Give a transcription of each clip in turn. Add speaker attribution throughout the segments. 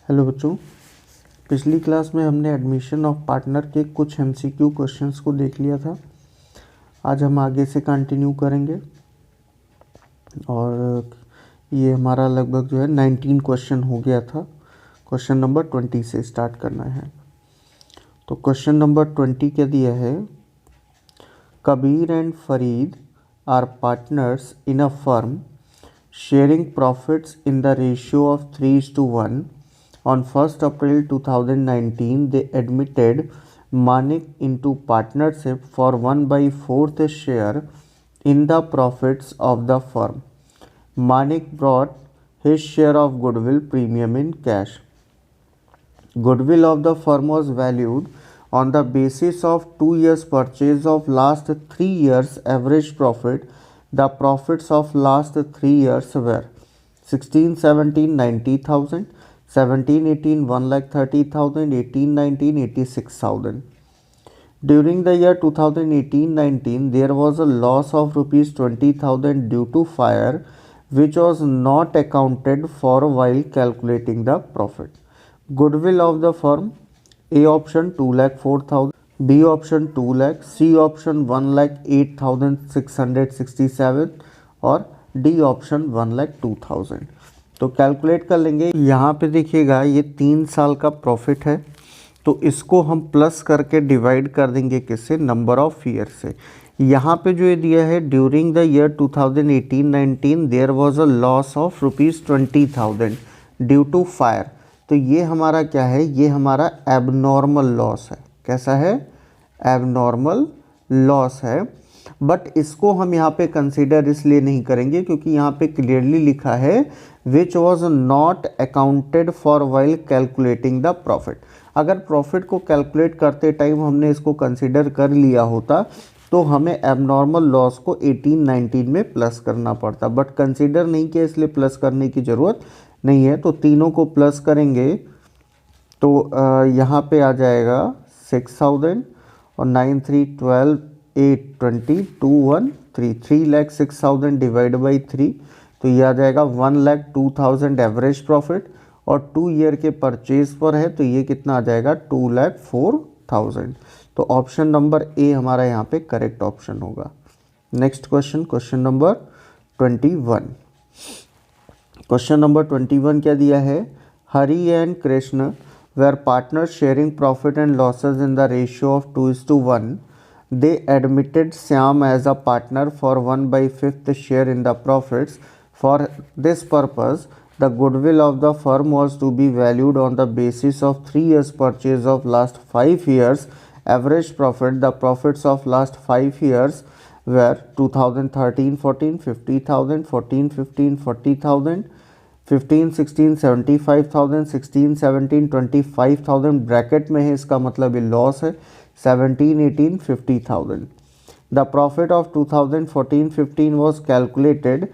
Speaker 1: Hello बच्चों, पिछली class में हमने एडमिशन ऑफ पार्टनर के कुछ एमसीक्यू क्वेश्चंस को देख लिया था। आज हम आगे से कंटिन्यू करेंगे और ये हमारा लगभग 19 क्वेश्चन हो गया था। क्वेश्चन नंबर 20 से स्टार्ट करना है। तो क्वेश्चन नंबर 20 क्या दिया है? Kabir and Farid are partners in a firm sharing profits in the ratio of 3:1. On 1st April 2019, they admitted Manik into partnership for 1/4th share in the profits of the firm. Manik brought his share of goodwill premium in cash. Goodwill of the firm was valued on the basis of 2 years purchase of last 3 years average profit. The profits of last 3 years were 16-17 90,000, 17-18 1,30,000, 18-19 86,000. During the year 2018-19, there was a loss of rupees 20,000 due to fire, which was not accounted for while calculating the profit. Goodwill of the firm: A option 2,04,000, B option 2 lakh, C option 1,08,667 और D option 1,02,000. तो calculate कर लेंगे। यहाँ पे देखिएगा ये 3 साल का प्रॉफिट है, तो इसको हम प्लस करके डिवाइड कर देंगे किससे? नंबर ऑफ ईयर से। यहाँ पे जो ये दिया है during the year 2018-19 there was a loss of rupees 20,000 due to fire. तो ये हमारा क्या है? ये हमारा एबनॉर्मल लॉस है। कैसा है? एबनॉर्मल लॉस है। बट इसको हम यहाँ पे कंसीडर इसलिए नहीं करेंगे क्योंकि यहाँ पे क्लियरली लिखा है which was not accounted for while calculating the profit. अगर प्रॉफिट को कैलकुलेट करते टाइम हमने इसको कंसीडर कर लिया होता तो हमें एबनॉर्मल लॉस को 18-19 में प्लस करना पड़ता, बट कंसीडर नहीं किया इसलिए प्लस करने की ज़रूरत नहीं है। तो तीनों को प्लस करेंगे तो यहाँ पे आ जाएगा 6,000 और 9 3 12 8 20 2 1 3 3,06,000 डिवाइड बाई 3, तो ये आ जाएगा 1,02,000 एवरेज प्रॉफिट और 2 ईयर के परचेज पर है, तो ये कितना आ जाएगा? 2,04,000। तो ऑप्शन नंबर ए हमारा यहाँ पे करेक्ट ऑप्शन होगा। Next question, question number 21। Question number 21 क्या दिया है? Hari and Krishna were partners sharing profit and losses in the ratio of 2:1. They admitted Syam as a partner for 1/5th share in the profits. For this purpose, the goodwill of the firm was to be valued on the basis of 3 years purchase of last 5 years average profit. The profits of last 5 years were 2013-14 50,000, 14-15 40,000, 15-16 75,000, 16-17 25,000 bracket में है, इसका मतलब ये loss है। 17-18 50,000. The profit of 2014-15 was calculated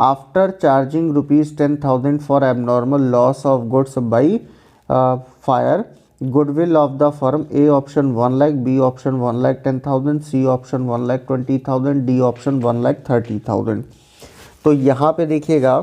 Speaker 1: after charging rupees 10,000 for abnormal loss of goods by fire. Goodwill of the firm: A option 1 lakh, B option 1,10,000, C option 1,20,000, D option 1,30,000. तो यहाँ पे देखिएगा,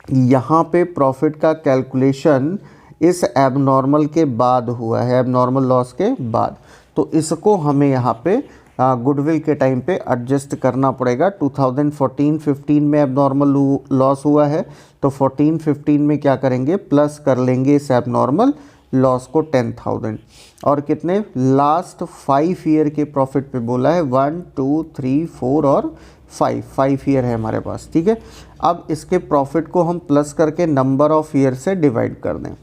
Speaker 1: यहाँ पे प्रॉफिट का कैलकुलेशन इस abnormal के बाद हुआ है, एबनॉर्मल लॉस के बाद। तो इसको हमें यहाँ पे गुडविल के टाइम पे एडजस्ट करना पड़ेगा। 2014-15 में एबनॉर्मल लॉस हुआ है, तो 14-15 में क्या करेंगे? प्लस कर लेंगे इस एबनॉर्मल लॉस को 10,000 और कितने? लास्ट 5 ईयर के प्रॉफिट पे बोला है। 1 2 3 4 और 5 ईयर है हमारे पास, ठीक है। अब इसके प्रॉफिट को हम प्लस करके नंबर ऑफ ईयर से डिवाइड कर दें,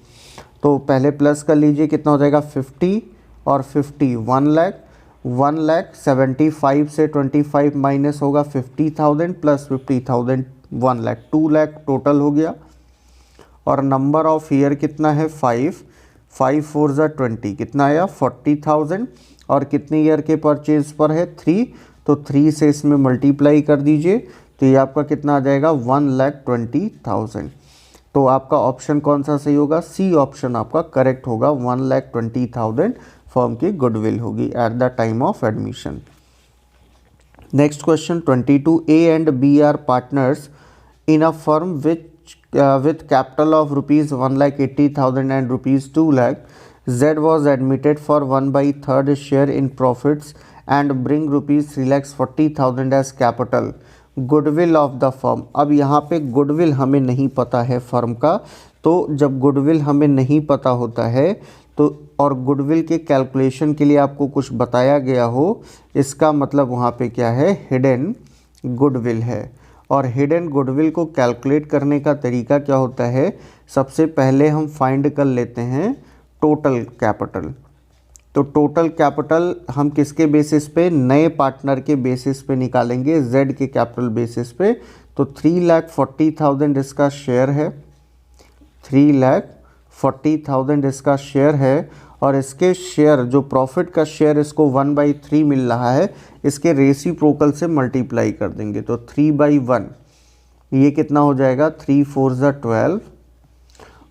Speaker 1: तो पहले प्लस कर लीजिए, कितना हो जाएगा? 50 और 50 1 लाख, 1,75,000 से 25 माइनस होगा 50,000 प्लस 50,000 1 लाख, 2 लाख टोटल हो गया। और नंबर ऑफ ईयर कितना है? 5 4 20, कितना आया? 40,000 और कितने ईयर के परचेज पर है? 3, तो 3 से इसमें मल्टीप्लाई कर दीजिए, तो ये आपका कितना आ जाएगा? 1,20,000। तो आपका ऑप्शन कौन सा सही होगा? सी ऑप्शन आपका करेक्ट होगा। 1,20,000 फर्म की गुडविल होगी at the time of admission. Next question 22। A and B are partners in a firm which with capital of rupees 1,80,000 and rupees 2 lakh, Z was admitted for 1/3 share in profits and bring rupees 3,40,000 as capital. Goodwill of the firm, अब यहाँ पे goodwill हमें नहीं पता है firm का, तो जब गुडविल हमें नहीं पता होता है तो और गुडविल के कैलकुलेशन के लिए आपको कुछ बताया गया हो, इसका मतलब वहाँ पे क्या है, हिडन गुडविल है। और हिडन गुडविल को कैलकुलेट करने का तरीका क्या होता है, सबसे पहले हम फाइंड कर लेते हैं टोटल कैपिटल। तो टोटल कैपिटल हम किसके बेसिस पे, नए पार्टनर के बेसिस पे निकालेंगे, जेड के कैपिटल बेसिस पे। तो 3,40,000 इसका शेयर है, 3,40,000 इसका शेयर है, और इसके शेयर जो प्रॉफिट का शेयर इसको 1/3 मिल रहा है, इसके रेसिप्रोकल से मल्टीप्लाई कर देंगे। तो 3/1 ये कितना हो जाएगा, 3 4 ज़ा 12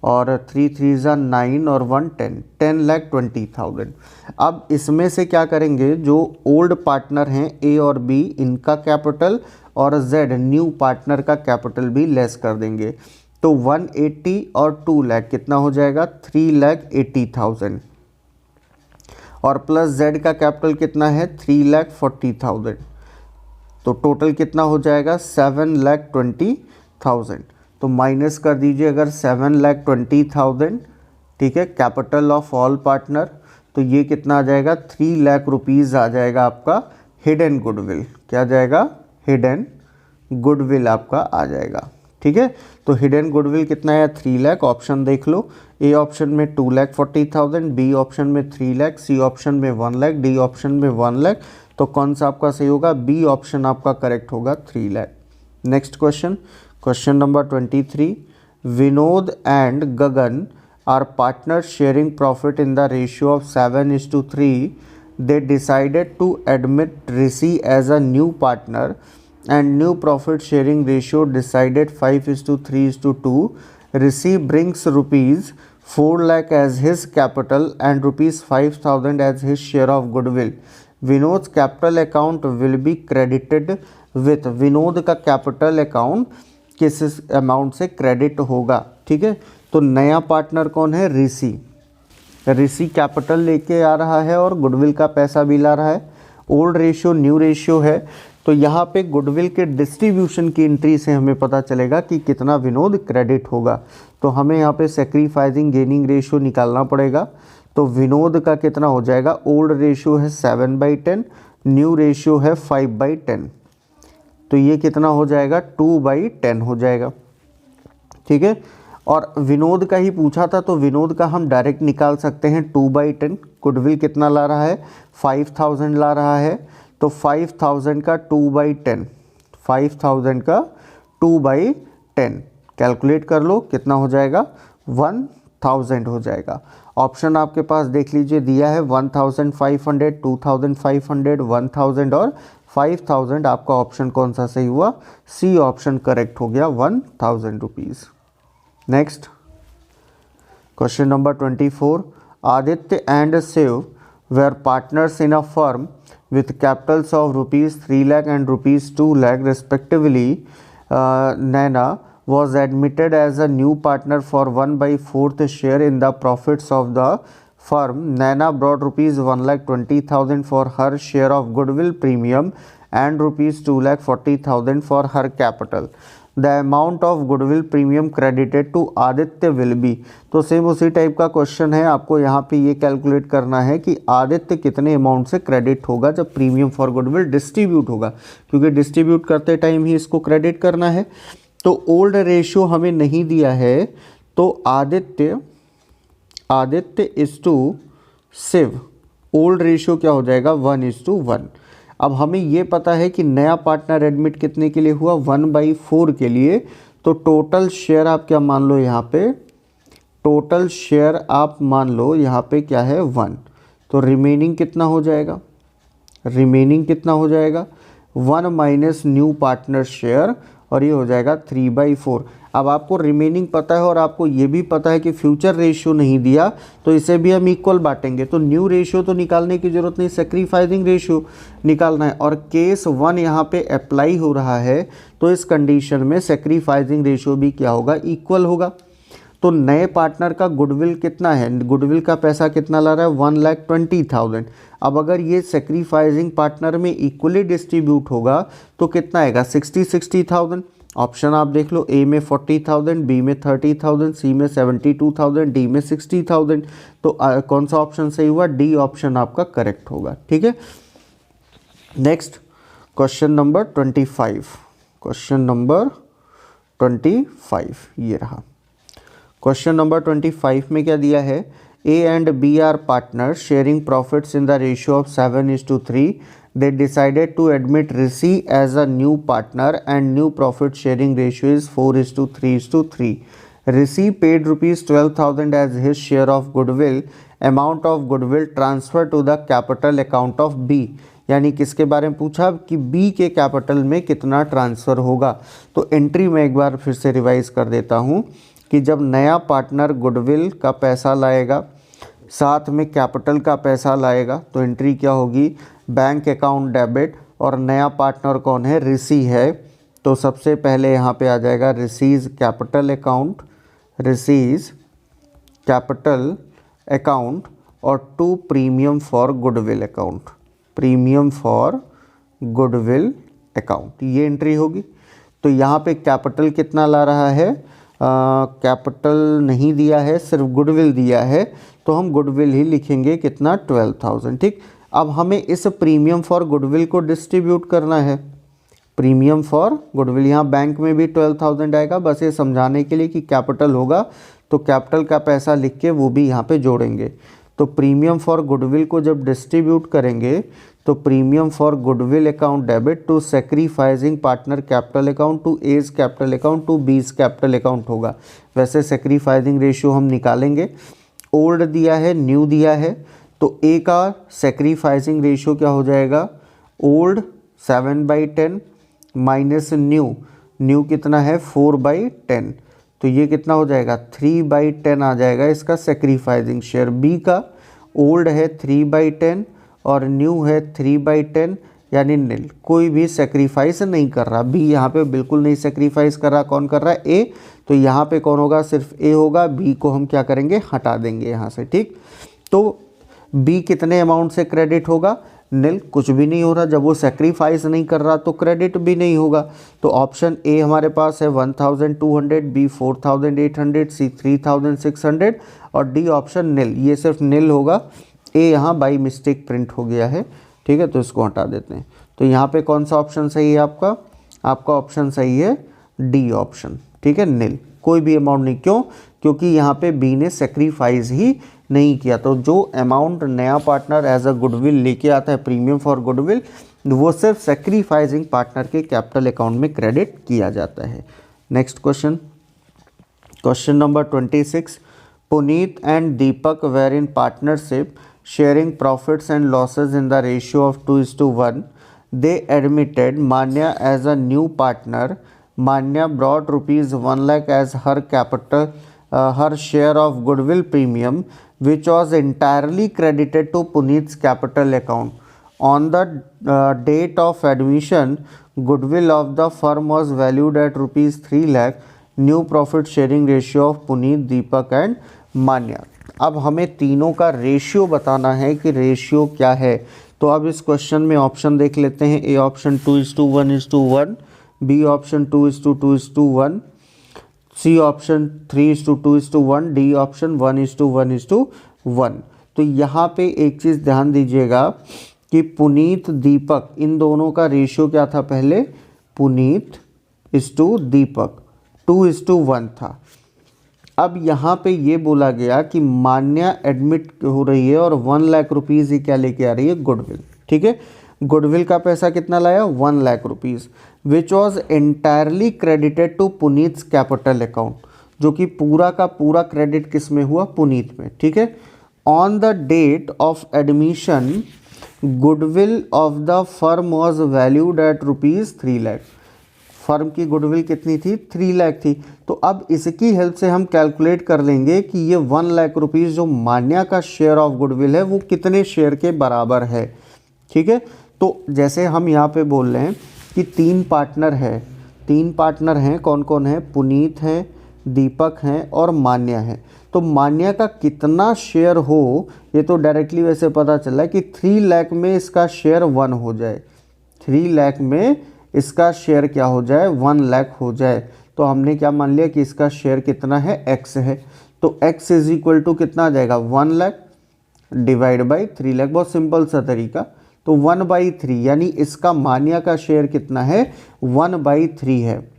Speaker 1: और 3 3 ज़ा 9 और 1 10, 10,20,000। अब इसमें से क्या करेंगे, जो ओल्ड पार्टनर हैं ए और बी, इनका कैपिटल और जेड न्यू पार्टनर का कैपिटल भी लेस कर देंगे। तो 180 और 2 लाख कितना हो जाएगा, 3,80,000 और प्लस जेड का कैपिटल कितना है, 3,40,000। तो टोटल कितना हो जाएगा, 7,20,000। तो माइनस कर दीजिए अगर 7,20,000, ठीक है, कैपिटल ऑफ ऑल पार्टनर, तो ये कितना आ जाएगा, 3 लाख रुपीज़ आ जाएगा आपका हिडन गुडविल। क्या आ जाएगा, हिडन गुडविल आपका आ जाएगा। ठीक है, तो हिडन गुडविल कितना है, 3 लाख। ऑप्शन देख लो, ए ऑप्शन में 2,40,000, बी ऑप्शन में 3 लाख, सी ऑप्शन में 1 लाख, डी ऑप्शन में 1 लाख। तो कौन सा आपका सही होगा, बी ऑप्शन आपका करेक्ट होगा, 3 lakh. Next question, question number 23, Vinod and Gagan are partners sharing profit in the ratio of 7:3. They decided to admit Rishi as a new partner and new profit sharing ratio decided 5:3:2. Rishi brings rupees 4 lakh as his capital and rupees 5,000 as his share of goodwill. Vinod's capital account will be credited with, Vinod का capital account किस amount से credit होगा। ठीक है, तो नया partner कौन है, ऋषि। ऋषि कैपिटल लेके आ रहा है और गुडविल का पैसा भी ला रहा है। ओल्ड रेशियो न्यू रेशियो है, तो यहाँ पे गुडविल के डिस्ट्रीब्यूशन की एंट्री से हमें पता चलेगा कि कितना विनोद क्रेडिट होगा। तो हमें यहाँ पे सेक्रीफाइसिंग गेनिंग रेशियो निकालना पड़ेगा। तो विनोद का कितना हो जाएगा, ओल्ड रेशियो है 7/10, न्यू रेशियो है 5/10, तो ये कितना हो जाएगा, 2/10 हो जाएगा। ठीक है, और विनोद का ही पूछा था, तो विनोद का हम डायरेक्ट निकाल सकते हैं 2/10। गुडविल कितना ला रहा है, 5,000 ला रहा है, तो 5,000 का 2/10, 5,000 का 2/10 कैलकुलेट कर लो, कितना हो जाएगा, 1,000 हो जाएगा। ऑप्शन आपके पास देख लीजिए दिया है 1,500, 2,500, 1,000 और 5,000। आपका ऑप्शन कौन सा सही हुआ, सी ऑप्शन करेक्ट हो गया, 1,000 rupees. Next question number 24, Aditya and Shiv were partners in a firm with capitals of rupees 3 lakh and rupees 2 lakh respectively. Naina was admitted as a new partner for 1/4 share in the profits of the firm. Naina brought rupees 1,20,000 for her share of goodwill premium and rupees 2,40,000 for her capital. The amount of goodwill premium credited to Aditya will be. तो same उसी type का question है, आपको यहाँ पे ये calculate करना है कि आदित्य कितने अमाउंट से क्रेडिट होगा जब प्रीमियम फॉर गुडविल डिस्ट्रीब्यूट होगा, क्योंकि डिस्ट्रीब्यूट करते टाइम ही इसको क्रेडिट करना है। तो ओल्ड रेशियो हमें नहीं दिया है, तो Aditya is to Shiv, old ratio क्या हो जाएगा, 1:1। अब हमें ये पता है कि नया पार्टनर एडमिट कितने के लिए हुआ, 1/4 के लिए। तो टोटल शेयर आप क्या मान लो, यहाँ पे टोटल शेयर आप मान लो यहाँ पे क्या है, 1। तो रिमेनिंग कितना हो जाएगा, रिमेनिंग कितना हो जाएगा, 1 माइनस न्यू पार्टनर शेयर, और ये हो जाएगा 3/4। अब आपको रिमेनिंग पता है और आपको ये भी पता है कि फ्यूचर रेशियो नहीं दिया तो इसे भी हम इक्वल बांटेंगे, तो न्यू रेशियो तो निकालने की ज़रूरत नहीं, सैक्रिफाइसिंग रेशियो निकालना है। और केस 1 यहाँ पे अप्लाई हो रहा है, तो इस कंडीशन में सैक्रिफाइसिंग रेशियो भी क्या होगा, इक्वल होगा। तो नए पार्टनर का गुडविल कितना है, गुडविल का पैसा कितना ला रहा है, 1,20,000। अब अगर ये सैक्रिफाइसिंग पार्टनर में इक्वली डिस्ट्रीब्यूट होगा तो कितना आएगा, 60,000। ऑप्शन आप देख लो, ए में 40,000, बी में 30,000, सी में 72,000, डी में 60,000। तो कौन सा ऑप्शन सही हुआ, डी ऑप्शन आपका करेक्ट होगा। ठीक है, next question number 25। Question number 25 ये रहा। क्वेश्चन नंबर 25 में क्या दिया है, A and B are partner sharing profits in the ratio of 7:3। They decided to admit Rishi as a new partner and new profit sharing ratio is 4:3:3. Rishi paid rupees 12,000 as his share of goodwill. Amount of goodwill transferred to the capital account of B. यानी किसके बारे में पूछा कि B के capital में कितना transfer होगा। तो एंट्री में एक बार फिर से रिवाइज कर देता हूँ कि जब नया पार्टनर गुडविल का पैसा लाएगा साथ में कैपिटल का पैसा लाएगा तो एंट्री क्या होगी, बैंक अकाउंट डेबिट, और नया पार्टनर कौन है, ऋषि है। तो सबसे पहले यहाँ पे आ जाएगा Rishi's capital account, Rishi's capital account, और to premium for goodwill account, premium for goodwill account, ये एंट्री होगी। तो यहाँ पे कैपिटल कितना ला रहा है, कैपिटल नहीं दिया है, सिर्फ गुडविल दिया है, तो हम गुडविल ही लिखेंगे, कितना, 12,000। ठीक, अब हमें इस प्रीमियम फॉर गुडविल को डिस्ट्रीब्यूट करना है। प्रीमियम फॉर गुडविल, यहाँ बैंक में भी 12,000 आएगा, बस ये समझाने के लिए कि कैपिटल होगा तो कैपिटल का पैसा लिख के वो भी यहाँ पे जोड़ेंगे। तो प्रीमियम फॉर गुडविल को जब डिस्ट्रीब्यूट करेंगे तो premium for goodwill account debit to sacrificing partner capital account to A's capital account to B's capital account होगा। वैसे सैक्रिफाइसिंग रेशियो हम निकालेंगे, ओल्ड दिया है, न्यू दिया है, तो ए का सैक्रिफाइसिंग रेशियो क्या हो जाएगा, ओल्ड 7/10 माइनस न्यू, न्यू कितना है 4/10, तो ये कितना हो जाएगा 3/10 आ जाएगा इसका सैक्रिफाइसिंग शेयर। बी का ओल्ड है 3/10 और न्यू है 3/10 यानी नील, कोई भी सेक्रीफाइस नहीं कर रहा। बी यहाँ पे बिल्कुल नहीं सेक्रीफाइस कर रहा, कौन कर रहा है, ए। तो यहाँ पे कौन होगा, सिर्फ ए होगा, बी को हम क्या करेंगे, हटा देंगे यहाँ से। ठीक, तो बी कितने अमाउंट से क्रेडिट होगा, नील, कुछ भी नहीं हो रहा, जब वो सेक्रीफाइस नहीं कर रहा तो क्रेडिट भी नहीं होगा। तो ऑप्शन ए हमारे पास है 1,200, बी 4,800, सी 3,600 और डी ऑप्शन नील, ये सिर्फ नील होगा। ए यहाँ बाई मिस्टेक प्रिंट हो गया है, ठीक है, तो इसको हटा देते हैं। तो यहाँ पे कौन सा ऑप्शन सही है आपका, आपका ऑप्शन सही है डी ऑप्शन, ठीक है, नील, कोई भी अमाउंट नहीं। क्यों, क्योंकि यहाँ पे बी ने सेक्रीफाइस ही नहीं किया। तो जो अमाउंट नया पार्टनर एज अ गुडविल लेके आता है, प्रीमियम फॉर गुडविल, वो सिर्फ सेक्रीफाइसिंग पार्टनर के कैपिटल अकाउंट में क्रेडिट किया जाता है। Next question, question number 26। Puneet and Deepak were in partnership sharing profits and losses in the ratio of 2:1. They admitted Manya as a new partner. Manya brought rupees 1 lakh as her capital, her share of goodwill premium, which was entirely credited to Puneet's capital account. On the date of admission, goodwill of the firm was valued at rupees 3 lakh. New profit sharing ratio of Puneet, Deepak and Manya. अब हमें तीनों का ratio बताना है कि ratio क्या है। तो अब इस क्वेश्चन में ऑप्शन देख लेते हैं। A option 2:1:1, B option 2:2:1, C option 3:2:1, D option 1:1:1। तो यहाँ पे एक चीज़ ध्यान दीजिएगा कि पुनीत दीपक इन दोनों का रेशियो क्या था, पहले पुनीत दीपक 2:1 था। अब यहाँ पे ये बोला गया कि मान्या एडमिट हो रही है और 1 लाख रुपीज़ ही क्या लेके आ रही है, गुडविल, ठीक है। गुडविल का पैसा कितना लाया, 1 lakh rupees, which was entirely credited to Puneet's capital account, जो कि पूरा का पूरा क्रेडिट किस में हुआ, पुनीत में, ठीक है। On the date of admission goodwill of the firm was valued at rupees 3 lakh. Firm की गुडविल कितनी थी, 3 लाख थी। तो अब इसकी हेल्प से हम कैलकुलेट कर लेंगे कि ये 1 लाख रुपीज़ जो मान्या का शेयर ऑफ गुडविल है वो कितने शेयर के बराबर है। ठीक है, तो जैसे हम यहाँ पे बोल रहे हैं कि 3 पार्टनर है, 3 पार्टनर हैं, कौन कौन है, पुनीत हैं, दीपक हैं और मान्या है। तो मान्या का कितना शेयर हो ये तो डायरेक्टली वैसे पता चला कि 3 लाख में इसका शेयर 1 हो जाए, 3 लाख में इसका शेयर क्या हो जाए, 1 लाख हो जाए। तो हमने क्या मान लिया कि इसका शेयर कितना है, x है। तो x इज इक्वल टू कितना आ जाएगा, 1 लाख डिवाइड बाई 3 लाख। बहुत सिंपल सा तरीका। तो 1/3 यानी इसका मान्या का शेयर कितना है, 1/3 है।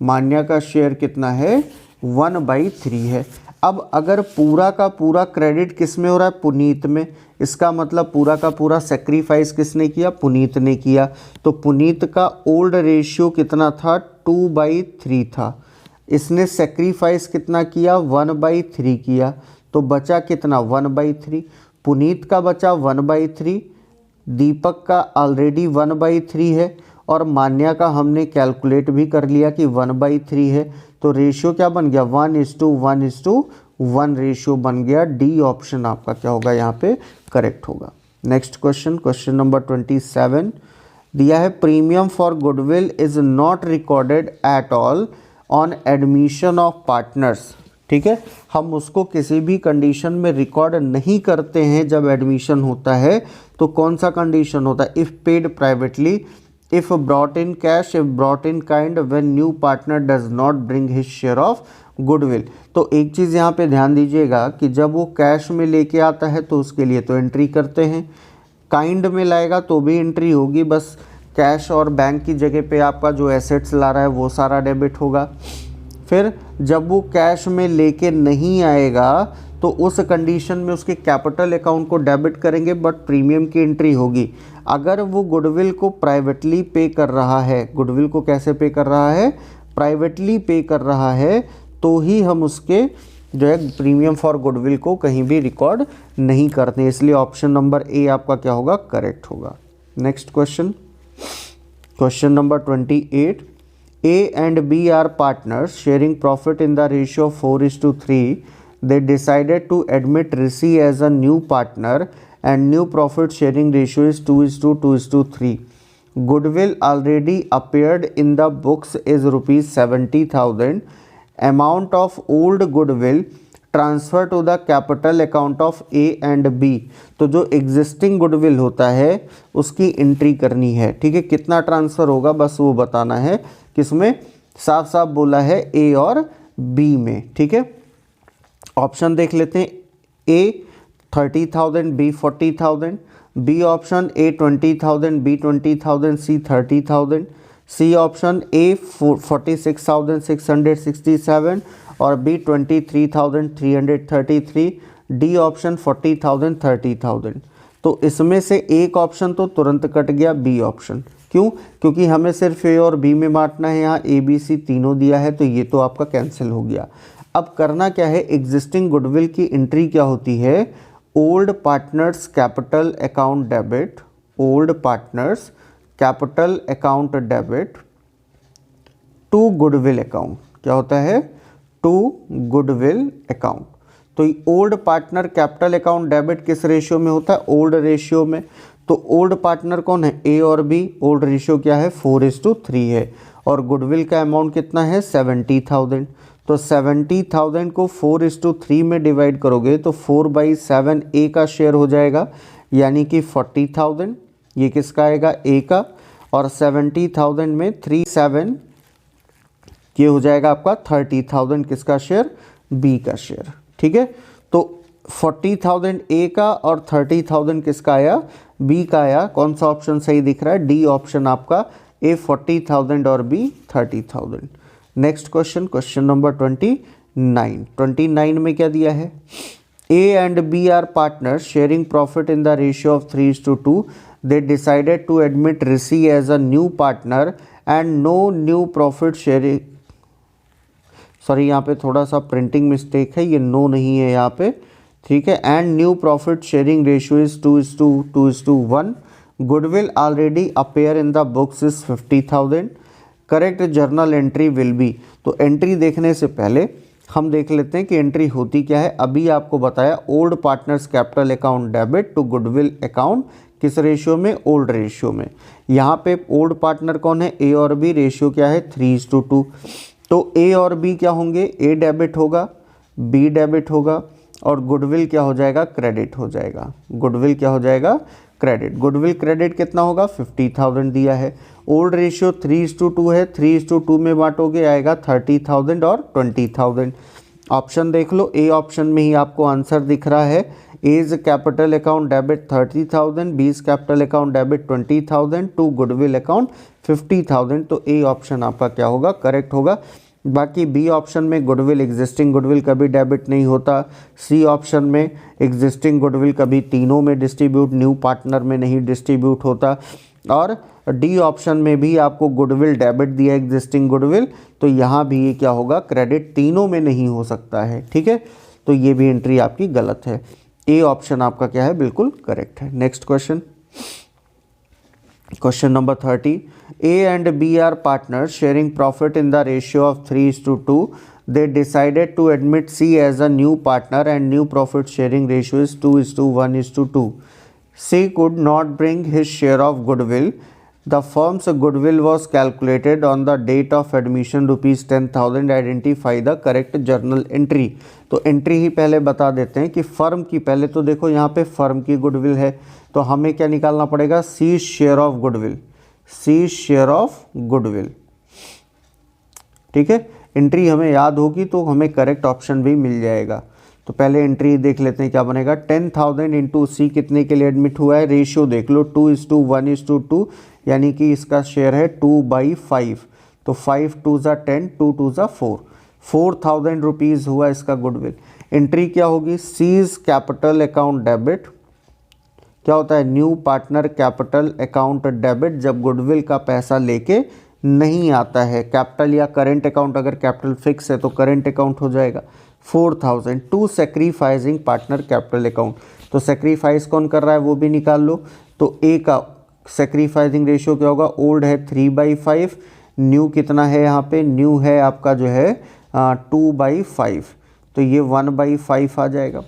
Speaker 1: मान्या का शेयर कितना है, 1/3 है। अब अगर पूरा का पूरा क्रेडिट किस में हो रहा है, पुनीत में, इसका मतलब पूरा का पूरा सेक्रीफाइस किसने किया, पुनीत ने किया। तो पुनीत का ओल्ड रेशियो कितना था, 2/3 था। इसने सेक्रीफाइस कितना किया, 1/3 किया। तो बचा कितना, 1/3। पुनीत का बचा 1/3, दीपक का ऑलरेडी 1/3 है और मान्या का हमने कैलकुलेट भी कर लिया कि 1/3 है। तो रेशियो क्या बन गया, 1:1:1 रेशियो बन गया। डी ऑप्शन आपका क्या होगा, यहाँ पे करेक्ट होगा। नेक्स्ट क्वेश्चन, क्वेश्चन नंबर 27 दिया है, premium for goodwill is not recorded at all on admission of partners. ठीक है, हम उसको किसी भी कंडीशन में रिकॉर्ड नहीं करते हैं जब एडमिशन होता है। तो कौन सा कंडीशन होता है, if paid privately, if brought in cash, if brought in kind, when new partner does not bring his share of goodwill। तो एक चीज़ यहाँ पे ध्यान दीजिएगा कि जब वो कैश में लेके आता है तो उसके लिए तो एंट्री करते हैं, काइंड में लाएगा तो भी एंट्री होगी, बस कैश और बैंक की जगह पे आपका जो एसेट्स ला रहा है वो सारा डेबिट होगा। फिर जब वो कैश में लेके नहीं आएगा तो उस कंडीशन में उसके कैपिटल अकाउंट को डेबिट करेंगे बट प्रीमियम की एंट्री होगी। अगर वो गुडविल को प्राइवेटली पे कर रहा है, गुडविल को कैसे पे कर रहा है, प्राइवेटली पे कर रहा है, तो ही हम उसके जो है प्रीमियम फॉर गुडविल को कहीं भी रिकॉर्ड नहीं करते। इसलिए ऑप्शन नंबर ए आपका क्या होगा, करेक्ट होगा। Next question, question number 28, A and B are partners sharing profit in the ratio of 4:3. They decided to admit Rishi as a new partner and new profit sharing ratio is 2:2:3. Goodwill already appeared in the books is rupees 70,000. Amount of old goodwill transfer to the capital account of A and B. तो जो existing goodwill होता है उसकी entry करनी है। ठीक है, कितना ट्रांसफ़र होगा बस वो बताना है, किसमें, साफ साफ बोला है ए और बी में। ठीक है, ऑप्शन देख लेते हैं, A 30,000, B 40,000, B option A 20,000, B 20,000, C 30,000, C option A 46,667 और बी 23,333, डी ऑप्शन 40,000 30,000। तो इसमें से एक ऑप्शन तो तुरंत कट गया, बी ऑप्शन। क्यों, क्योंकि हमें सिर्फ ए और बी में बांटना है, यहाँ ए बी सी तीनों दिया है तो ये तो आपका कैंसिल हो गया। अब करना क्या है, एग्जिस्टिंग गुडविल की एंट्री क्या होती है, old partners capital account debit, old partners capital account debit to goodwill account. क्या होता है, टू गुडविल अकाउंट। तो old partner capital account debit किस रेशियो में होता है, ओल्ड रेशियो में। तो ओल्ड पार्टनर कौन है, ए और बी, ओल्ड रेशियो क्या है 4:3 है और गुडविल का अमाउंट कितना है 70,000। तो 70,000 को 4:3 में डिवाइड करोगे तो 4/7 ए का शेयर हो जाएगा, यानी कि 40,000 ये किसका आएगा, ए का, और 70,000 में 37 ये हो जाएगा आपका 30,000 किसका शेयर, बी का शेयर। ठीक है, तो 40,000 ए का और 30,000 किसका आया, बी का आया। कौन सा ऑप्शन सही दिख रहा है, डी ऑप्शन आपका, ए 40,000 और B 30,000। Next question, question number 29 में क्या दिया है, A and B are partners sharing profit in the ratio of 3:2। They decided to admit Rishi as a new partner and no new profit sharing, sorry यहाँ पे थोड़ा सा printing mistake है, ये नो नहीं है यहाँ पे। ठीक है, and new profit sharing ratio is 2:1 goodwill already appear in the books is 50,000, correct journal entry will be. तो एंट्री देखने से पहले हम देख लेते हैं कि एंट्री होती क्या है। अभी आपको बताया old partners capital account debit to goodwill account, किस रेशियो में, ओल्ड रेशियो में। यहाँ पे ओल्ड पार्टनर कौन है, ए और बी, रेशियो क्या है 3:2। तो ए और बी क्या होंगे, ए डेबिट होगा, बी डेबिट होगा और गुडविल क्या हो जाएगा, क्रेडिट हो जाएगा। गुडविल क्या हो जाएगा, क्रेडिट। गुडविल क्रेडिट कितना होगा, 50,000 दिया है। ओल्ड रेशियो 3:2 है, 3:2 में बांटोगे आएगा 30,000 और 20,000। ऑप्शन देख लो, ए ऑप्शन में ही आपको आंसर दिख रहा है। As capital account debit 30,000, B's capital account debit 20,000, to goodwill account 50,000। तो ए ऑप्शन आपका क्या होगा, करेक्ट होगा। बाकी बी ऑप्शन में गुडविल, एग्जिस्टिंग गुडविल कभी डेबिट नहीं होता। सी ऑप्शन में एग्जिस्टिंग गुडविल कभी तीनों में डिस्ट्रीब्यूट, न्यू पार्टनर में नहीं डिस्ट्रीब्यूट होता। और डी ऑप्शन में भी आपको गुडविल डेबिट दिया एग्जिस्टिंग गुडविल, तो यहाँ भी ये क्या होगा, क्रेडिट, तीनों में नहीं हो सकता है। ठीक है, तो ये भी एंट्री आपकी गलत है। ए ऑप्शन आपका क्या है, बिल्कुल करेक्ट है। Next question, question number 30। A and B are partners sharing profit in the ratio of 3:2. They decided to admit C as a new partner and new profit sharing ratio is 2:1:2. C could not bring his share of goodwill. The firm's goodwill was calculated on the date of admission ₹10,000. Identify the correct journal entry. तो entry ही पहले बता देते हैं कि firm की, पहले तो देखो यहाँ पे फर्म की गुडविल है, तो हमें क्या निकालना पड़ेगा, C share of goodwill, C share of goodwill. ठीक है, एंट्री हमें याद होगी तो हमें करेक्ट ऑप्शन भी मिल जाएगा। तो पहले एंट्री देख लेते हैं क्या बनेगा, 10,000 इंटू सी कितने के लिए एडमिट हुआ है, रेशियो देख लो 2:1:2, यानी कि इसका शेयर है 2/5। तो 5 2 ज़ा 10, 2 2 ज़ा 4, 4,000 रुपीज़ हुआ इसका गुडविल। एंट्री क्या होगी, सीज कैपिटल अकाउंट डेबिट, क्या होता है, new partner capital account debit, जब गुडविल का पैसा लेके नहीं आता है। कैपिटल या करेंट अकाउंट, अगर कैपिटल फिक्स है तो करेंट अकाउंट हो जाएगा। 4,000 to sacrificing partner capital account, तो सेक्रीफाइस कौन कर रहा है वो भी निकाल लो। तो ए का सेक्रीफाइजिंग रेशियो क्या होगा, ओल्ड है 3/5, न्यू कितना है यहाँ पे, न्यू है आपका जो है 2/5, तो ये 1/5 आ जाएगा।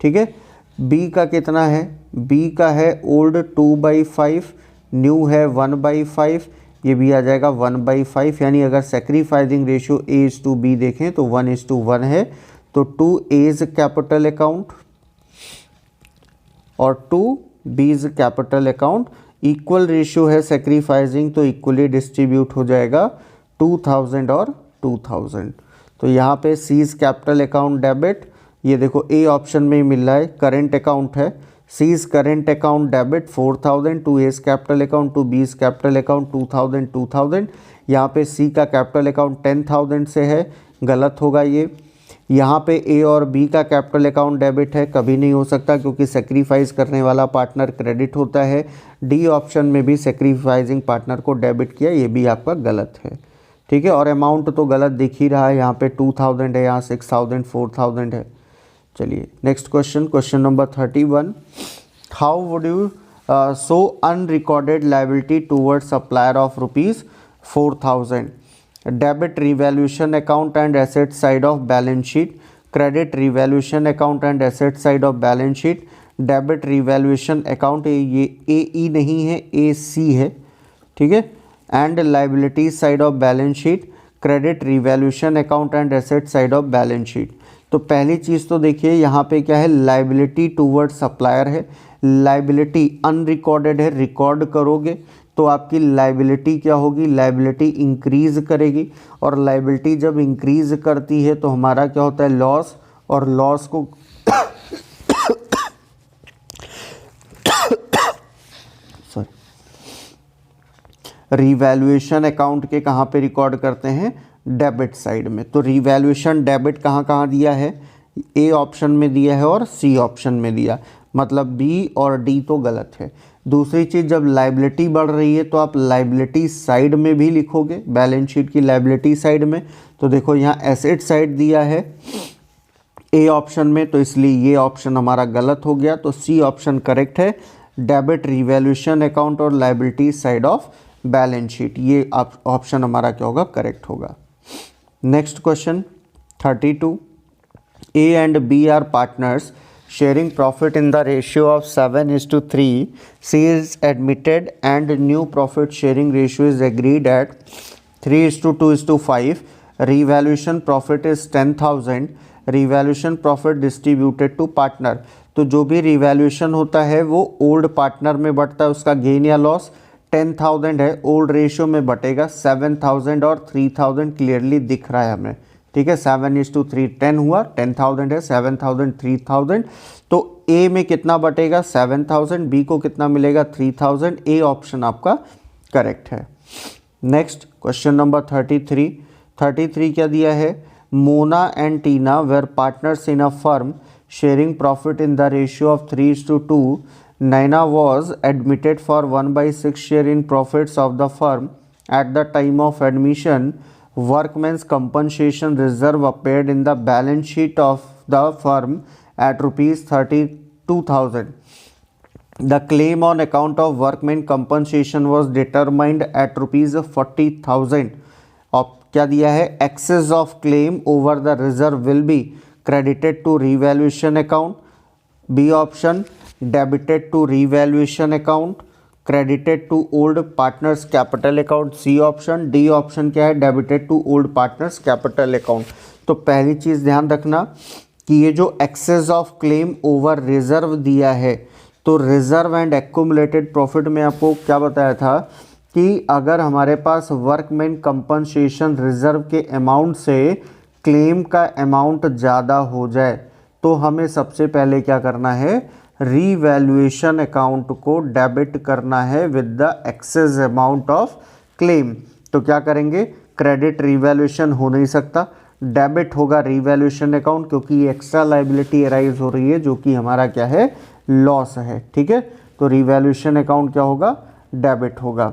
Speaker 1: ठीक है, बी का कितना है, बी का है ओल्ड 2/5, न्यू है 1/5, ये भी आ जाएगा 1/5। यानी अगर सेक्रीफाइजिंग रेशियो A:B देखें तो 1:1 है। तो 2 A's कैपिटल अकाउंट और 2 B's capital account, equal ratio है सेक्रीफाइजिंग, तो इक्वली डिस्ट्रीब्यूट हो जाएगा 2,000 और 2,000। तो यहाँ पे सीज कैपिटल अकाउंट डेबिट, ये देखो ए ऑप्शन में मिल रहा है, करेंट अकाउंट है, C's current account debit 4,000, to A's capital account, to B's capital account 2,000 2,000। यहाँ पे सी का कैपिटल अकाउंट 10,000 से है, गलत होगा ये। यहाँ पे ए और बी का कैपिटल अकाउंट डेबिट है, कभी नहीं हो सकता क्योंकि सेक्रीफाइस करने वाला पार्टनर क्रेडिट होता है। डी ऑप्शन में भी सेक्रीफाइजिंग पार्टनर को डेबिट किया, ये भी आपका गलत है। ठीक है, और अमाउंट तो गलत दिख ही रहा है, यहाँ पे 2,000 है, यहाँ 6,000 4,000 है। चलिए next question, question number 31। How would you show unrecorded liability toward supplier of ₹4,000? Debit revaluation account and asset side of balance sheet, credit revaluation account and asset side of balance sheet, debit revaluation account, ये ए नहीं है, AC है। ठीक है, and liability side of balance sheet, credit revaluation account and asset side of balance sheet. तो पहली चीज़ तो देखिए यहाँ पे क्या है, लायबिलिटी टूवर्ड सप्लायर है, लायबिलिटी अनरिकॉर्डेड है, रिकॉर्ड करोगे तो आपकी लायबिलिटी क्या होगी, लायबिलिटी इंक्रीज करेगी, और लायबिलिटी जब इंक्रीज करती है तो हमारा क्या होता है, लॉस, और लॉस को रिवैल्यूएशन अकाउंट के कहाँ पे रिकॉर्ड करते हैं, डेबिट साइड में। तो रिवैल्यूएशन डेबिट कहाँ कहाँ दिया है, ए ऑप्शन में दिया है और सी ऑप्शन में दिया, मतलब बी और डी तो गलत है। दूसरी चीज़, जब लायबिलिटी बढ़ रही है तो आप लायबिलिटी साइड में भी लिखोगे, बैलेंस शीट की लायबिलिटी साइड में। तो देखो यहाँ एसेट साइड दिया है ए ऑप्शन में, तो इसलिए ये ऑप्शन हमारा गलत हो गया। तो सी ऑप्शन करेक्ट है, डेबिट रिवैल्यूएशन अकाउंट और liability side of balance sheet. ये ऑप्शन हमारा क्या होगा, करेक्ट होगा। Next question 32, A and B are partners sharing profit in the ratio of 7:3. C is admitted and new profit sharing ratio is agreed at 3:2:5. Revaluation profit is 10,000. Revaluation profit distributed to partner. तो जो भी revaluation होता है वो old partner में बटता है, उसका gain या लॉस 10,000 है, ओल्ड रेशियो में बटेगा 7,000 और 3,000 क्लियरली दिख रहा है हमें, ठीक है। 7:3 10 हुआ, 10,000 है, 7,000 3,000, तो ए में कितना बटेगा 7,000, बी को कितना मिलेगा 3,000, ए ऑप्शन आपका करेक्ट है। नेक्स्ट क्वेश्चन नंबर 33 क्या दिया है, Mona and Tina were partners in a firm sharing profit in the ratio of 3:2. Naina was admitted for 1/6 share in profits of the firm. At the time of admission, workmen's compensation reserve appeared in the balance sheet of the firm at rupees 32,000. The claim on account of workmen compensation was determined at rupees 40,000. अब क्या दिया है, excess of claim over the reserve will be credited to revaluation account. B option debited to revaluation account, credited to old partners capital account. C option, D option क्या है, debited to old partners capital account. तो पहली चीज़ ध्यान रखना कि ये जो excess of claim over reserve दिया है, तो रिजर्व एंड एक्यूमुलेटेड प्रॉफिट में आपको क्या बताया था कि अगर हमारे पास वर्कमैन कंपनसेशन रिजर्व के अमाउंट से क्लेम का अमाउंट ज़्यादा हो जाए तो हमें सबसे पहले क्या करना है, रीवैल्यूएशन अकाउंट को डेबिट करना है with the excess amount of claim. तो क्या करेंगे, क्रेडिट रीवैल्यूएशन हो नहीं सकता, डेबिट होगा रीवैल्यूएशन अकाउंट, क्योंकि ये एक्स्ट्रा लायबिलिटी अराइज हो रही है जो कि हमारा क्या है, लॉस है, ठीक है। तो रीवैल्यूएशन अकाउंट क्या होगा, डेबिट होगा।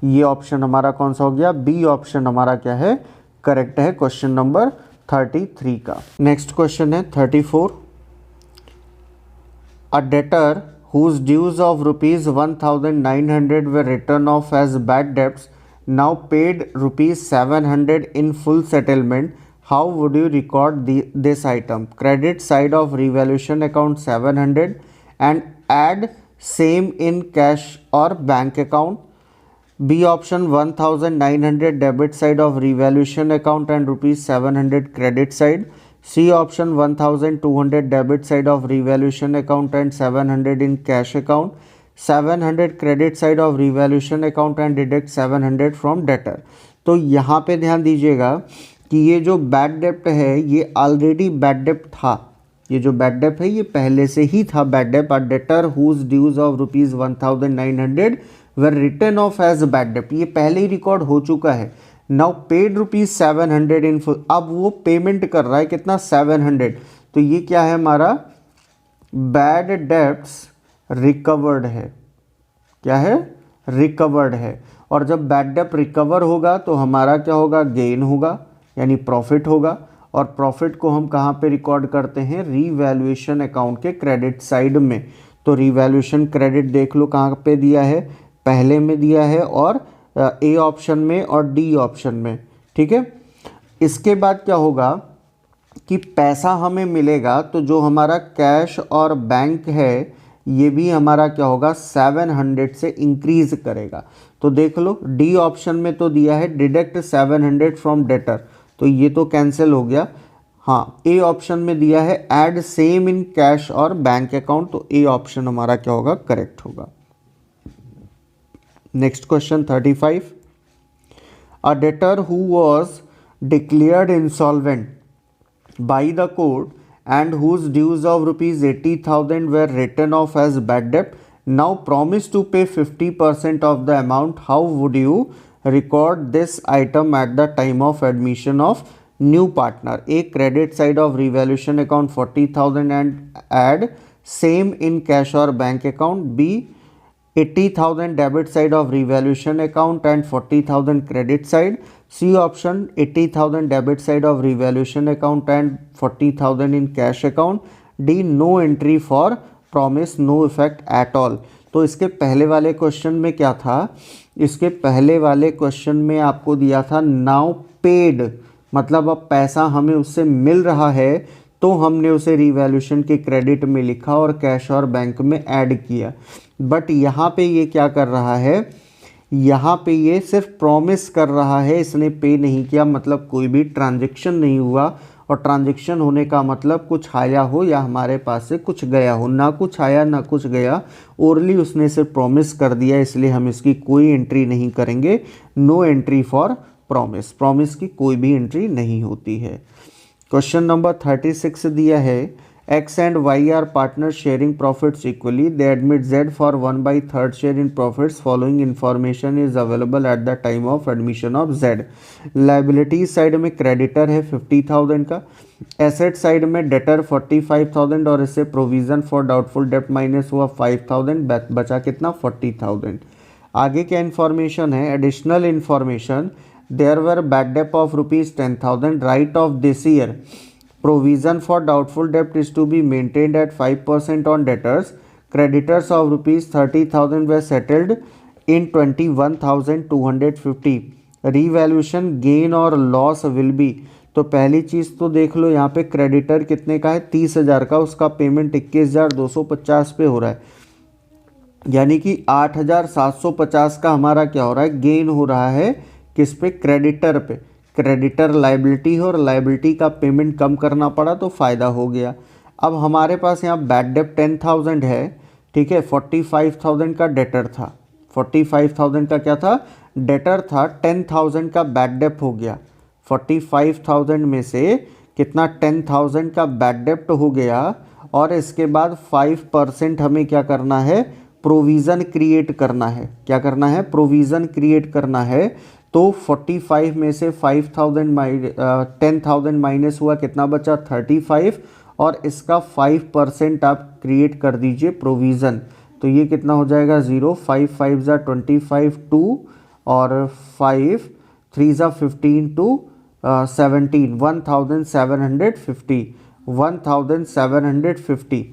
Speaker 1: ये ऑप्शन हमारा कौन सा हो गया, बी ऑप्शन हमारा क्या है, करेक्ट है क्वेश्चन नंबर 33 का। नेक्स्ट क्वेश्चन है 34, A debtor whose dues of rupees 1,900 were written off as bad debts now paid rupees 700 in full settlement. How would you record this item? Credit side of revaluation account 700 and add same in cash or bank account. B option 1,900 debit side of revaluation account and rupees 700 credit side. C option 1,200 debit side of revaluation account and 700 in cash account. 700 credit side of revaluation account and deduct 700 from debtor. तो यहाँ पे ध्यान दीजिएगा कि ये जो bad डेप्ट है ये ऑलरेडी बैड डेप्ट था, ये जो बैड डेप्ट है ये पहले से ही था बैड डेप्ट। A debtor whose dues of rupees 1,900 were written off as bad डेप्ट, ये पहले ही रिकॉर्ड हो चुका है। Now paid rupees 700 in full, अब वो पेमेंट कर रहा है कितना, 700, तो ये क्या है हमारा, बैड डेप्ट्स रिकवर्ड है, क्या है, रिकवर्ड है। और जब बैड डेप्ट रिकवर होगा तो हमारा क्या होगा, गेन होगा, यानी प्रॉफिट होगा। और प्रॉफिट को हम कहाँ पे रिकॉर्ड करते हैं, रीवैल्यूएशन अकाउंट के क्रेडिट साइड में। तो रीवैल्यूएशन क्रेडिट देख लो कहाँ पे दिया है, पहले में दिया है और ए ऑप्शन में और डी ऑप्शन में, ठीक है। इसके बाद क्या होगा कि पैसा हमें मिलेगा तो जो हमारा कैश और बैंक है ये भी हमारा क्या होगा, 700 से इंक्रीज करेगा। तो देख लो डी ऑप्शन में तो दिया है डिडक्ट 700 फ्रॉम डेटर, तो ये तो कैंसिल हो गया। हाँ, ए ऑप्शन में दिया है ऐड सेम इन कैश और बैंक अकाउंट, तो ए ऑप्शन हमारा क्या होगा, करेक्ट होगा। Next question 35, a debtor who was declared insolvent by the court and whose dues of rupees 80,000 were written off as bad debt now promise to pay 50% of the amount. How would you record this item at the time of admission of new partner? A, credit side of revaluation account 40,000 and add same in cash or bank account. B, 80,000 debit side of revaluation account and 40,000 credit side. C option 80,000 debit side of revaluation account and 40,000 in cash account. D, no entry for promise, no effect at all. तो इसके पहले वाले question में क्या था, इसके पहले वाले क्वेश्चन में आपको दिया था नाउ पेड, मतलब अब पैसा हमें उससे मिल रहा है तो हमने उसे रिवैल्यूएशन के क्रेडिट में लिखा और कैश और बैंक में ऐड किया। बट यहाँ पे ये क्या कर रहा है, यहाँ पे ये सिर्फ प्रॉमिस कर रहा है, इसने पे नहीं किया, मतलब कोई भी ट्रांजैक्शन नहीं हुआ। और ट्रांजैक्शन होने का मतलब कुछ आया हो या हमारे पास से कुछ गया हो, ना कुछ आया ना कुछ गया, ओरली उसने सिर्फ प्रॉमिस कर दिया, इसलिए हम इसकी कोई एंट्री नहीं करेंगे। No entry for promise, promise की कोई भी एंट्री नहीं होती है। क्वेश्चन नंबर 36 दिया है, X and Y are partners sharing profits equally. They admit Z for 1/3 share in profits. Following information is available at the time of admission of Z. Liability side में creditor है 50,000 का, asset side में debtor 45,000 और इससे provision for doubtful डेप्ट minus हुआ 5,000, बचा कितना 40,000। आगे क्या इन्फॉर्मेशन है, additional information, there were bad debt of ₹10,000, write off this year provision for doubtful debt is to be maintained at 5% on debtors. Creditors of ₹30,000 were settled in 21,250. Revaluation gain और loss will be, तो पहली चीज़ तो देख लो यहाँ पे creditor कितने का है 30,000 का, उसका पेमेंट 21,250 पे हो रहा है, यानी कि 8,750 का हमारा क्या हो रहा है, गेन हो रहा है किस पे, क्रेडिटर पे। क्रेडिटर लाइबिलिटी है और लाइबिलिटी का पेमेंट कम करना पड़ा तो फ़ायदा हो गया। अब हमारे पास यहाँ बैड डेप 10,000 है, ठीक है, 45,000 का डेटर था, 45,000 का क्या था, डेटर था, 10,000 का बैड डेप हो गया। 45,000 में से कितना 10,000 का बैड डेप्ट हो गया और इसके बाद 5% हमें क्या करना है, प्रोविज़न क्रिएट करना है। क्या करना है, प्रोविज़न क्रिएट करना है। तो 45 में से 10,000 माइनस हुआ, कितना बचा 35, और इसका 5% आप क्रिएट कर दीजिए प्रोविज़न, तो ये कितना हो जाएगा 0, 5 5 ज़ा 25 2 और 5 3 ज़ा 15 2 17, 1,750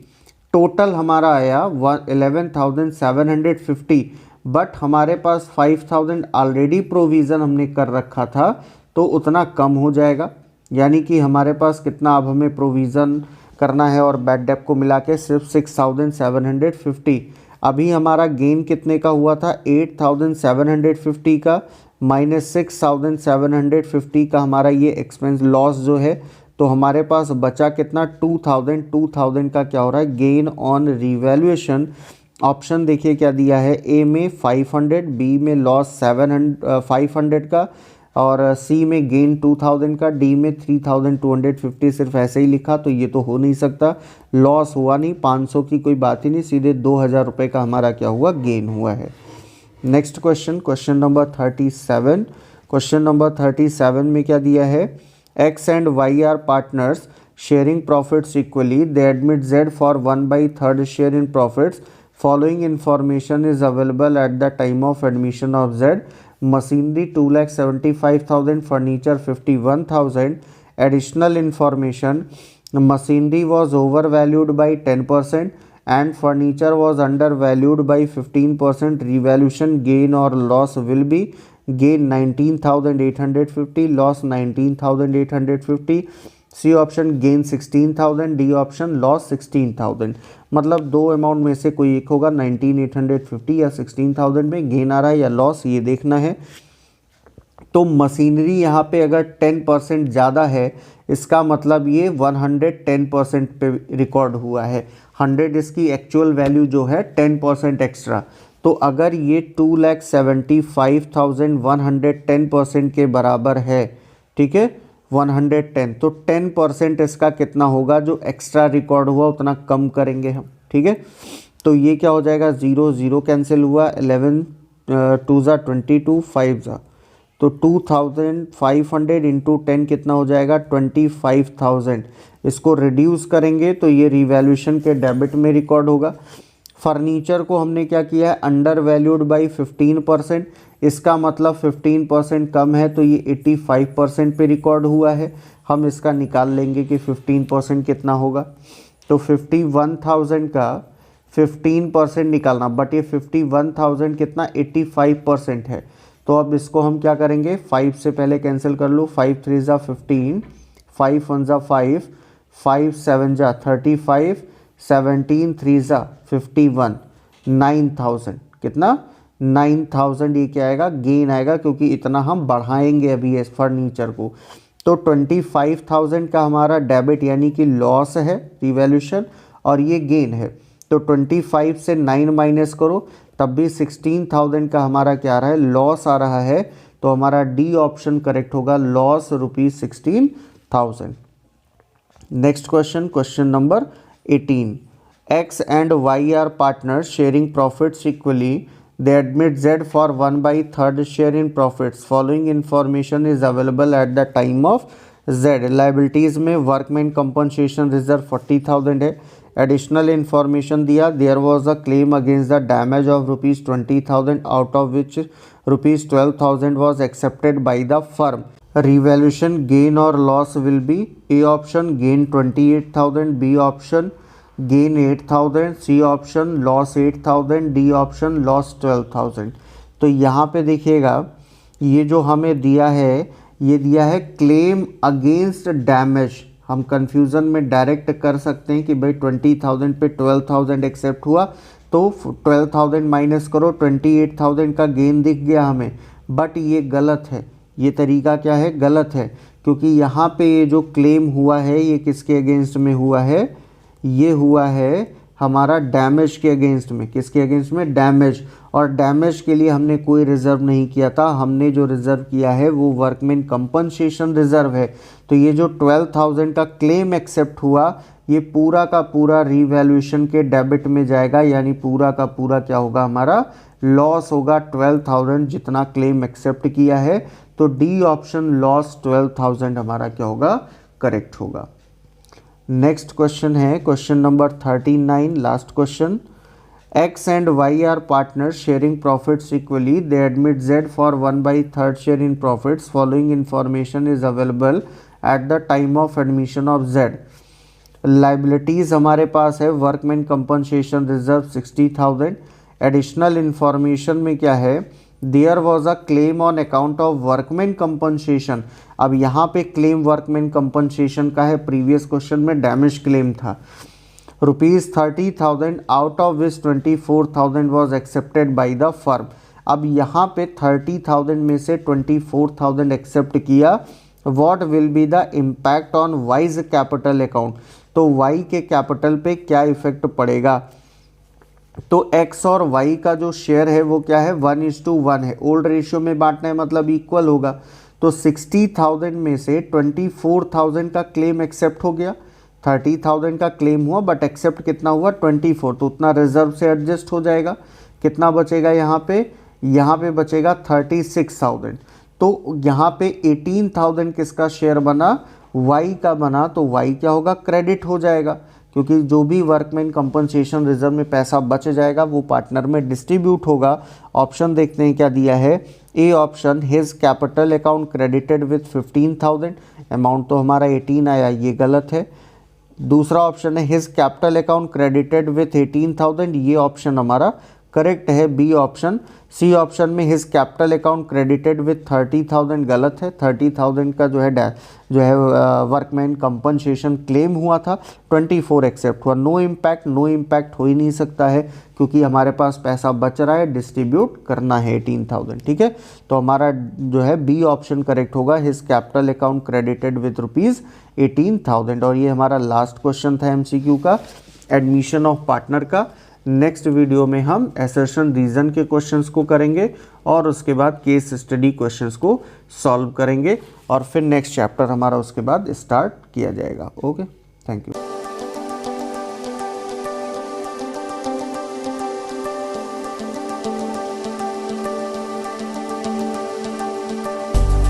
Speaker 1: टोटल हमारा आया 11,750। बट हमारे पास 5,000 ऑलरेडी प्रोविज़न हमने कर रखा था तो उतना कम हो जाएगा, यानी कि हमारे पास कितना अब हमें प्रोविज़न करना है और बैड डेप को मिला के सिर्फ 6,750। अभी हमारा गेन कितने का हुआ था, 8,750 का माइनस 6,750 का हमारा ये एक्सपेंस लॉस जो है, तो हमारे पास बचा कितना 2,000 का क्या हो रहा है, गेन ऑन रिवैल्यूएशन। ऑप्शन देखिए क्या दिया है, ए में 500, बी में लॉस 500 का और सी में गेन 2000 का, डी में 3250। सिर्फ ऐसे ही लिखा तो ये तो हो नहीं सकता, लॉस हुआ नहीं, 500 की कोई बात ही नहीं, सीधे 2,000 रुपये का हमारा क्या हुआ, गेन हुआ है। Next question, question number 37। Question number 37 में क्या दिया है, X and Y are partners sharing profits equally, they admit Z for 1/3 share in profits. Following information is available at the time of admission of Z. Machinery 2,75,000, furniture 51,000. Additional information, machinery was overvalued by 10% and furniture was undervalued by 15%. Revaluation gain or loss will be, gain 19,850, loss 19,850। C option gain 16,000, D option loss 16,000। मतलब दो amount में से कोई एक होगा, 19,850 या 16,000 में gain आ रहा है या लॉस, ये देखना है। तो मशीनरी यहाँ पे अगर 10% ज़्यादा है, इसका मतलब ये 110% पे रिकॉर्ड हुआ है। 100 इसकी एक्चुअल वैल्यू जो है, 10% एक्स्ट्रा। तो अगर ये 2,75,000 110% के बराबर है, ठीक है, 110, तो 10% इसका कितना होगा, जो एक्स्ट्रा रिकॉर्ड हुआ उतना कम करेंगे हम, ठीक है। तो ये क्या हो जाएगा, 0 0 कैंसिल हुआ, 11 2 ज़ा 22 5 ज़ा, तो 2,500 इंटू 10 कितना हो जाएगा, 25,000। इसको रिड्यूस करेंगे तो ये रिवैल्यूएशन के डेबिट में रिकॉर्ड होगा। फर्नीचर को हमने क्या किया है, अंडर वैल्यूड बाई 15%, इसका मतलब 15% कम है तो ये 85% पे रिकॉर्ड हुआ है। हम इसका निकाल लेंगे कि 15% कितना होगा, तो 51,000 का 15% निकालना, बट ये 51,000 कितना 85% है। तो अब इसको हम क्या करेंगे, 5 से पहले कैंसिल कर लो, 5 3 ज़ा 15, 5 1 ज़ा 5, 5 7 ज़ा 35, 17 3 ज़ा 51, 9,000 कितना 9,000 ये क्या आएगा, गेन आएगा, क्योंकि इतना हम बढ़ाएंगे अभी इस फर्नीचर को। तो 25,000 का हमारा डेबिट यानी कि लॉस है रिवैल्यूएशन, और ये गेन है। तो 25 से 9 माइनस करो तब भी 16,000 का हमारा क्या आ रहा है, लॉस आ रहा है। तो हमारा डी ऑप्शन करेक्ट होगा, loss ₹16,000। Next question, question number 18। X and Y are partners sharing profits equally. They admit Z for 1/3 share in profits. Following information is available at the time of Z. Liabilities में workman compensation reserve 40,000 है। Additional information दिया, there was a claim against the damage of ₹20,000, out of which ₹12,000 was accepted by the firm. Revaluation gain or loss will be A option gain 28,000, B option gain 8,000, C option loss 8,000, D option loss 12,000। तो यहाँ पे देखिएगा ये जो हमें दिया है, ये दिया है क्लेम अगेंस्ट डैमेज। हम कंफ्यूजन में डायरेक्ट कर सकते हैं कि भाई 20,000 पे 12,000 एक्सेप्ट हुआ, तो 12,000 माइनस करो, 28,000 का गेन दिख गया हमें, बट ये गलत है। ये तरीका क्या है, गलत है, क्योंकि यहाँ पे ये जो क्लेम हुआ है ये किसके अगेंस्ट में हुआ है, ये हुआ है हमारा डैमेज के अगेंस्ट में। किसके अगेंस्ट में, डैमेज। और डैमेज के लिए हमने कोई रिजर्व नहीं किया था, हमने जो रिजर्व किया है वो वर्कमैन कंपनसेशन रिजर्व है। तो ये जो 12,000 का क्लेम एक्सेप्ट हुआ, ये पूरा का पूरा रीवैल्यूएशन के डेबिट में जाएगा, यानी पूरा का पूरा क्या होगा, हमारा लॉस होगा 12,000 जितना क्लेम एक्सेप्ट किया है। तो डी ऑप्शन लॉस 12,000 हमारा क्या होगा, करेक्ट होगा। नेक्स्ट क्वेश्चन है question number 39, last question. X and Y are partners sharing profits equally. They admit Z for 1/3 share in profits. Following information is available at the time of admission of Z. Liabilities हमारे पास है workman compensation reserve 60,000। Additional information में क्या है, there was a claim on account of workman compensation. अब यहाँ पे claim workman compensation का है, प्रीवियस क्वेश्चन में डैमेज क्लेम था। ₹30,000 out of which 24,000 was accepted by the firm. अब यहाँ पे 30,000 में से 24,000 एक्सेप्ट किया। What will be the impact on Y's capital account. तो वाई के कैपिटल पे क्या इफेक्ट पड़ेगा, तो एक्स और वाई का जो शेयर है वो क्या है, 1:1 है। ओल्ड रेशियो में बांटना है मतलब इक्वल होगा। तो 60,000 में से 24,000 का क्लेम एक्सेप्ट हो गया। 30,000 का क्लेम हुआ बट एक्सेप्ट कितना हुआ, 24, तो उतना रिजर्व से एडजस्ट हो जाएगा। कितना बचेगा यहाँ पे बचेगा 36,000। तो यहाँ पे 18,000 किसका शेयर बना, वाई का बना। तो वाई क्या होगा, क्रेडिट हो जाएगा, क्योंकि जो भी वर्कमैन कंपनसेशन रिजर्व में पैसा बच जाएगा वो पार्टनर में डिस्ट्रीब्यूट होगा। ऑप्शन देखते हैं क्या दिया है, A option his capital account credited with 15,000, amount तो हमारा 18 आया, ये गलत है। दूसरा ऑप्शन है his capital account credited with 18,000, ये ऑप्शन हमारा करेक्ट है, बी ऑप्शन। सी ऑप्शन में his capital account credited with 30,000 गलत है। 30,000 का जो है वर्कमैन कंपनसेशन क्लेम हुआ था, 24 एक्सेप्ट हुआ। नो इम्पैक्ट हो ही नहीं सकता है, क्योंकि हमारे पास पैसा बच रहा है, डिस्ट्रीब्यूट करना है 18,000, ठीक है। तो हमारा जो है बी ऑप्शन करेक्ट होगा, his capital account credited with ₹18,000। और ये हमारा लास्ट क्वेश्चन था MCQ का, एडमिशन ऑफ पार्टनर का। नेक्स्ट वीडियो में हम असर्शन रीजन के क्वेश्चंस को करेंगे और उसके बाद केस स्टडी क्वेश्चंस को सॉल्व करेंगे, और फिर नेक्स्ट चैप्टर हमारा उसके बाद स्टार्ट किया जाएगा। Okay, thank you.